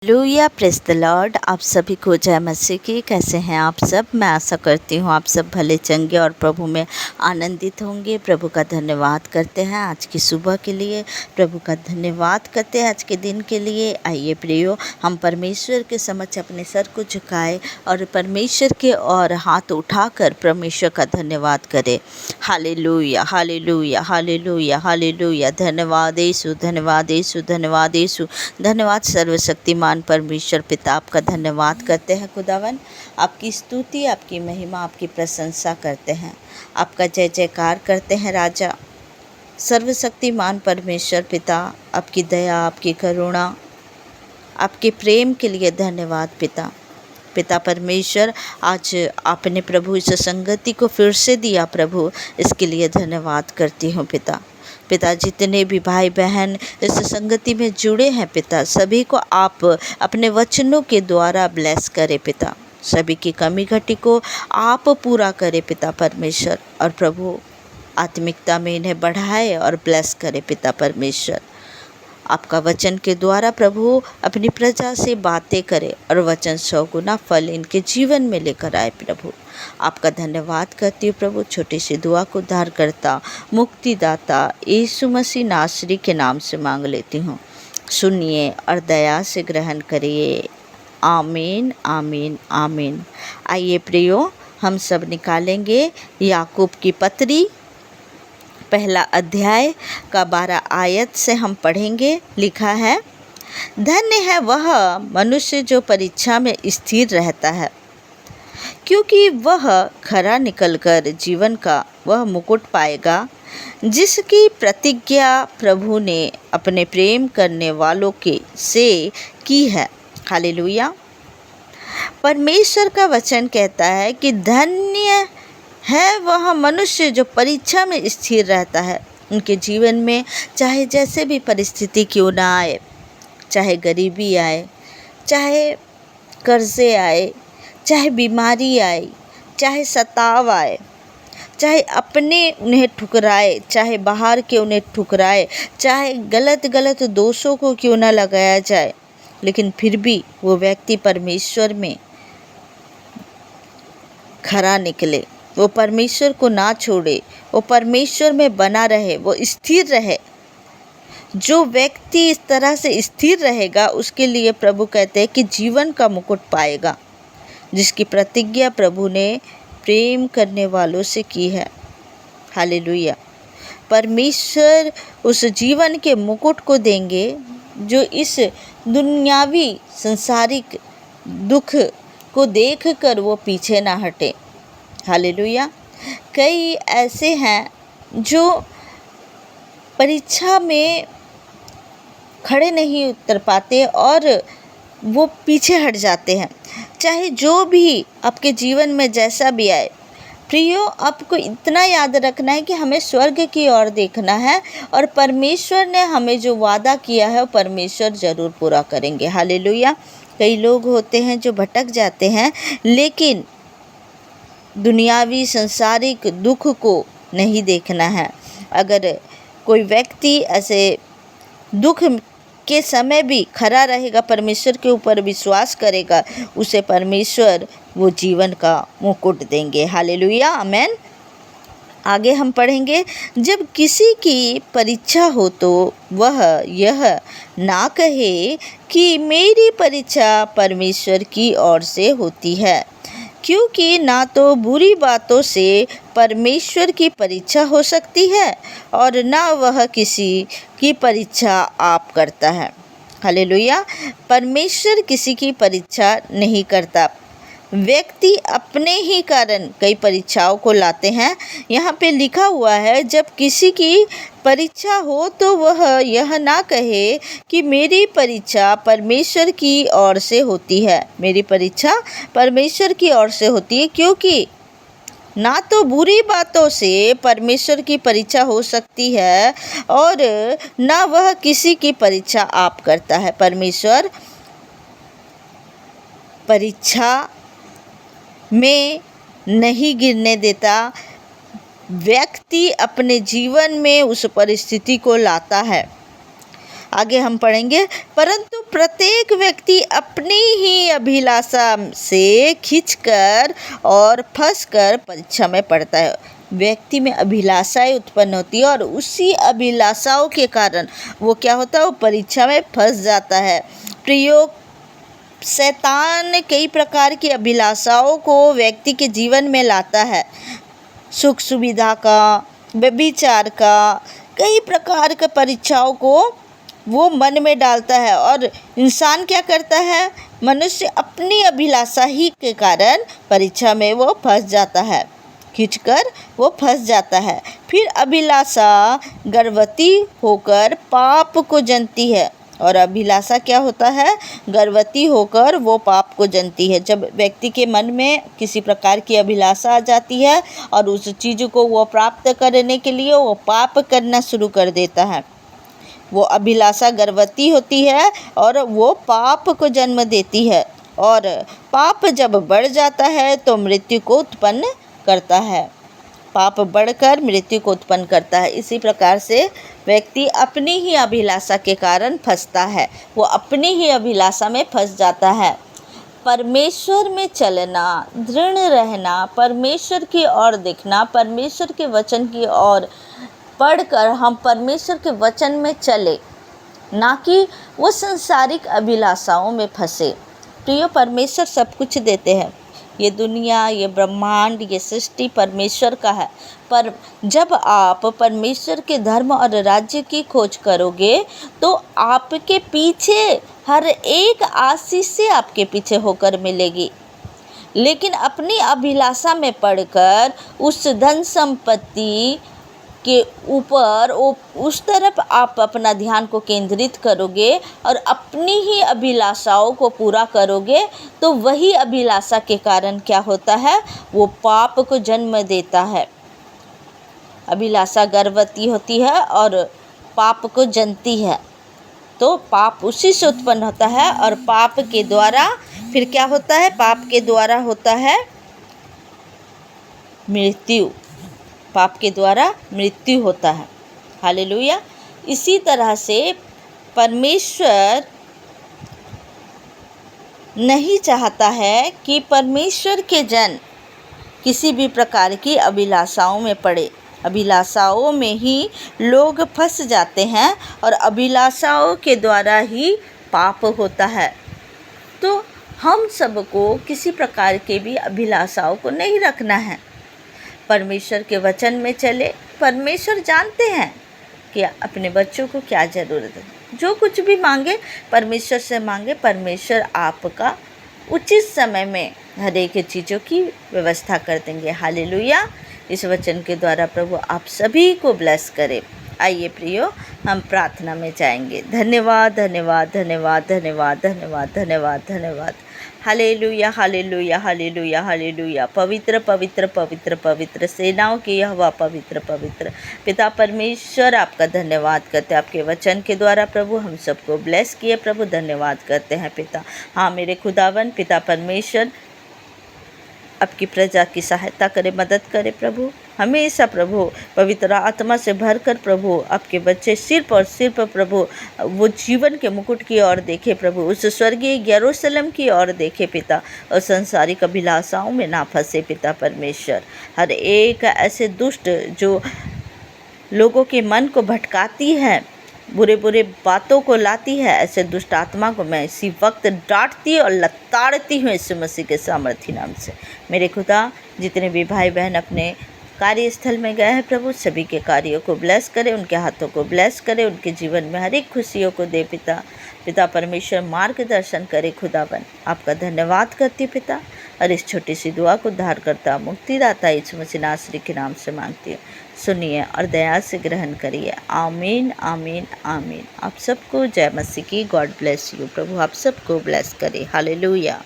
Hallelujah, praise the Lord. आप सभी को जय मसीह की। कैसे हैं आप सब? मैं आशा करती हूँ आप सब भले चंगे और प्रभु में आनंदित होंगे। प्रभु का धन्यवाद करते हैं आज की सुबह के लिए, प्रभु का धन्यवाद करते हैं आज के दिन के लिए। आइए प्रियो, हम परमेश्वर के समक्ष अपने सर को झुकाए और परमेश्वर के ओर हाथ उठाकर परमेश्वर का धन्यवाद करें। Hallelujah, hallelujah, hallelujah, hallelujah. धन्यवाद यीशु, धन्यवाद यीशु, धन्यवाद यीशु, धन्यवाद सर्वशक्तिमान परमेश्वर पिता। आपका धन्यवाद करते हैं खुदावन, आपकी स्तुति, आपकी महिमा, आपकी प्रशंसा करते हैं, आपका जय जयकार करते हैं राजा। सर्वशक्तिमान परमेश्वर पिता, आपकी दया, आपकी करुणा, आपके प्रेम के लिए धन्यवाद पिता। पिता परमेश्वर, आज आपने प्रभु इस संगति को फिर से दिया प्रभु, इसके लिए धन्यवाद करती हूँ पिता। पिता, जितने भी भाई बहन इस संगति में जुड़े हैं पिता, सभी को आप अपने वचनों के द्वारा ब्लेस करें पिता। सभी की कमी घटी को आप पूरा करें पिता परमेश्वर, और प्रभु आत्मिकता में इन्हें बढ़ाए और ब्लेस करें पिता परमेश्वर। आपका वचन के द्वारा प्रभु अपनी प्रजा से बातें करे और वचन 100 गुना फल इनके जीवन में लेकर आए प्रभु। आपका धन्यवाद करती हूँ प्रभु। छोटी सी दुआ को उद्धार करता, मुक्तिदाता यीशु मसीह नासरी के नाम से मांग लेती हूँ। सुनिए और दया से ग्रहण करिए। आमीन, आमीन, आमीन। आइए प्रियो, हम सब निकालेंगे याकूब की पत्री, पहला अध्याय का 12 आयत से हम पढ़ेंगे। लिखा है, धन्य है वह मनुष्य जो परीक्षा में स्थिर रहता है, क्योंकि वह खरा निकलकर जीवन का वह मुकुट पाएगा जिसकी प्रतिज्ञा प्रभु ने अपने प्रेम करने वालों के से की है। हालेलुया। परमेश्वर का वचन कहता है कि धन्य है वह मनुष्य जो परीक्षा में स्थिर रहता है। उनके जीवन में चाहे जैसे भी परिस्थिति क्यों ना आए, चाहे गरीबी आए, चाहे कर्जे आए, चाहे बीमारी आए, चाहे सताव आए, चाहे अपने उन्हें ठुकराए, चाहे बाहर के उन्हें ठुकराए, चाहे गलत दोषों को क्यों ना लगाया जाए, लेकिन फिर भी वो व्यक्ति परमेश्वर में खरा निकले, वो परमेश्वर को ना छोड़े, वो परमेश्वर में बना रहे, वो स्थिर रहे। जो व्यक्ति इस तरह से स्थिर रहेगा, उसके लिए प्रभु कहते हैं कि जीवन का मुकुट पाएगा, जिसकी प्रतिज्ञा प्रभु ने प्रेम करने वालों से की है। हालेलुया। परमेश्वर उस जीवन के मुकुट को देंगे जो इस दुनियावी संसारिक दुख को देखकर वो पीछे ना हटे। हालेलुया। कई ऐसे हैं जो परीक्षा में खड़े नहीं उतर पाते और वो पीछे हट जाते हैं। चाहे जो भी आपके जीवन में जैसा भी आए, प्रियो, आपको इतना याद रखना है कि हमें स्वर्ग की ओर देखना है, और परमेश्वर ने हमें जो वादा किया है वो परमेश्वर ज़रूर पूरा करेंगे। हालेलुया। कई लोग होते हैं जो भटक जाते हैं, लेकिन दुनियावी संसारिक दुख को नहीं देखना है। अगर कोई व्यक्ति ऐसे दुख के समय भी खरा रहेगा, परमेश्वर के ऊपर विश्वास करेगा, उसे परमेश्वर वो जीवन का मुकुट देंगे। हालेलुया, आमेन। आगे हम पढ़ेंगे, जब किसी की परीक्षा हो तो वह यह ना कहे कि मेरी परीक्षा परमेश्वर की ओर से होती है, क्योंकि ना तो बुरी बातों से परमेश्वर की परीक्षा हो सकती है और ना वह किसी की परीक्षा आप करता है। हालेलुया। परमेश्वर किसी की परीक्षा नहीं करता। व्यक्ति अपने ही कारण कई परीक्षाओं को लाते हैं। यहाँ पे लिखा हुआ है, जब किसी की परीक्षा हो तो वह यह ना कहे कि मेरी परीक्षा परमेश्वर की ओर से होती है। मेरी परीक्षा परमेश्वर की ओर से होती है, क्योंकि ना तो बुरी बातों से परमेश्वर की परीक्षा हो सकती है और ना वह किसी की परीक्षा आप करता है। परमेश्वर परीक्षा में नहीं गिरने देता। व्यक्ति अपने जीवन में उस परिस्थिति को लाता है, आगे हम पढ़ेंगे, परंतु प्रत्येक व्यक्ति अपनी ही अभिलाषा से खींचकर और फंसकर परीक्षा में पड़ता है। व्यक्ति में अभिलाषाएं उत्पन्न होती है और उसी अभिलाषाओं के कारण वो क्या होता है, वो परीक्षा में फंस जाता है। प्रयोग शैतान कई प्रकार की अभिलाषाओं को व्यक्ति के जीवन में लाता है। सुख सुविधा का, व्यभिचार का, कई प्रकार के परीक्षाओं को वो मन में डालता है और इंसान क्या करता है, मनुष्य अपनी अभिलाषा ही के कारण परीक्षा में वो फंस जाता है, खींचकर वो फंस जाता है। फिर अभिलाषा गर्भवती होकर पाप को जनती है। और अभिलाषा क्या होता है, गर्भवती होकर वो पाप को जनती है। जब व्यक्ति के मन में किसी प्रकार की अभिलाषा आ जाती है और उस चीज़ को वो प्राप्त करने के लिए वो पाप करना शुरू कर देता है। वो अभिलाषा गर्भवती होती है और वो पाप को जन्म देती है, और पाप जब बढ़ जाता है तो मृत्यु को उत्पन्न करता है। पाप बढ़कर मृत्यु को उत्पन्न करता है। इसी प्रकार से व्यक्ति अपनी ही अभिलाषा के कारण फंसता है, वो अपनी ही अभिलाषा में फंस जाता है। परमेश्वर में चलना, दृढ़ रहना, परमेश्वर की ओर देखना, परमेश्वर के वचन की ओर पढ़कर हम परमेश्वर के वचन में चले, ना कि वो संसारिक अभिलाषाओं में फंसे। प्रियो, परमेश्वर सब कुछ देते हैं। ये दुनिया, ये ब्रह्मांड, ये सृष्टि परमेश्वर का है। पर जब आप परमेश्वर के धर्म और राज्य की खोज करोगे तो आपके पीछे हर एक आशीष से आपके पीछे होकर मिलेगी। लेकिन अपनी अभिलाषा में पड़कर उस धन संपत्ति के ऊपर उस तरफ आप अपना ध्यान को केंद्रित करोगे और अपनी ही अभिलाषाओं को पूरा करोगे, तो वही अभिलाषा के कारण क्या होता है, वो पाप को जन्म देता है। अभिलाषा गर्भवती होती है और पाप को जनती है, तो पाप उसी से उत्पन्न होता है। और पाप के द्वारा फिर क्या होता है, पाप के द्वारा होता है मृत्यु। पाप के द्वारा मृत्यु होता है। हालेलुया। इसी तरह से परमेश्वर नहीं चाहता है कि परमेश्वर के जन किसी भी प्रकार की अभिलाषाओं में पड़े। अभिलाषाओं में ही लोग फंस जाते हैं और अभिलाषाओं के द्वारा ही पाप होता है। तो हम सबको किसी प्रकार के भी अभिलाषाओं को नहीं रखना है। परमेश्वर के वचन में चले। परमेश्वर जानते हैं कि अपने बच्चों को क्या ज़रूरत है। जो कुछ भी मांगे परमेश्वर से मांगे, परमेश्वर आपका उचित समय में हर एक चीज़ों की व्यवस्था कर देंगे। हालेलुया। इस वचन के द्वारा प्रभु आप सभी को ब्लेस करे। आइए प्रियो, हम प्रार्थना में जाएंगे। धन्यवाद, धन्यवाद, धन्यवाद, धन्यवाद, धन्यवाद, धन्यवाद, धन्यवाद। Hallelujah, hallelujah, hallelujah, hallelujah. पवित्र पवित्र पवित्र पवित्र सेनाओं की यहोवा पवित्र पवित्र पिता परमेश्वर, आपका धन्यवाद करते हैं। आपके वचन के द्वारा प्रभु हम सबको ब्लेस किए प्रभु, धन्यवाद करते हैं पिता। हाँ मेरे खुदावन पिता परमेश्वर, आपकी प्रजा की सहायता करे, मदद करे प्रभु। हमेशा प्रभु पवित्र आत्मा से भरकर प्रभु आपके बच्चे सिर पर प्रभु वो जीवन के मुकुट की ओर देखे प्रभु, उस स्वर्गीय यरूशलेम की ओर देखे पिता, और संसारिक अभिलाषाओं में ना फंसे पिता परमेश्वर। हर एक ऐसे दुष्ट जो लोगों के मन को भटकाती है, बुरे बुरे बातों को लाती है, ऐसे दुष्ट आत्मा को मैं इसी वक्त डांटती और लताड़ती हूँ यीशु मसीह के सामर्थी नाम से। मेरे खुदा, जितने भी भाई बहन अपने कार्यस्थल में गए हैं प्रभु, सभी के कार्यों को ब्लेस करे, उनके हाथों को ब्लेस करे, उनके जीवन में हर एक खुशियों को दे पिता। पिता परमेश्वर मार्गदर्शन करे खुदावन। आपका धन्यवाद करती पिता, और इस छोटी सी दुआ को उद्धार करता मुक्तिदाता यीशु मसीह नासरी के नाम से मांगती हूँ। सुनिए और दया से ग्रहण करिए। आमीन, आमीन, आमीन। आप सबको जय मसीह की। God bless you. प्रभु आप सबको ब्लेस करे। हालेलुया।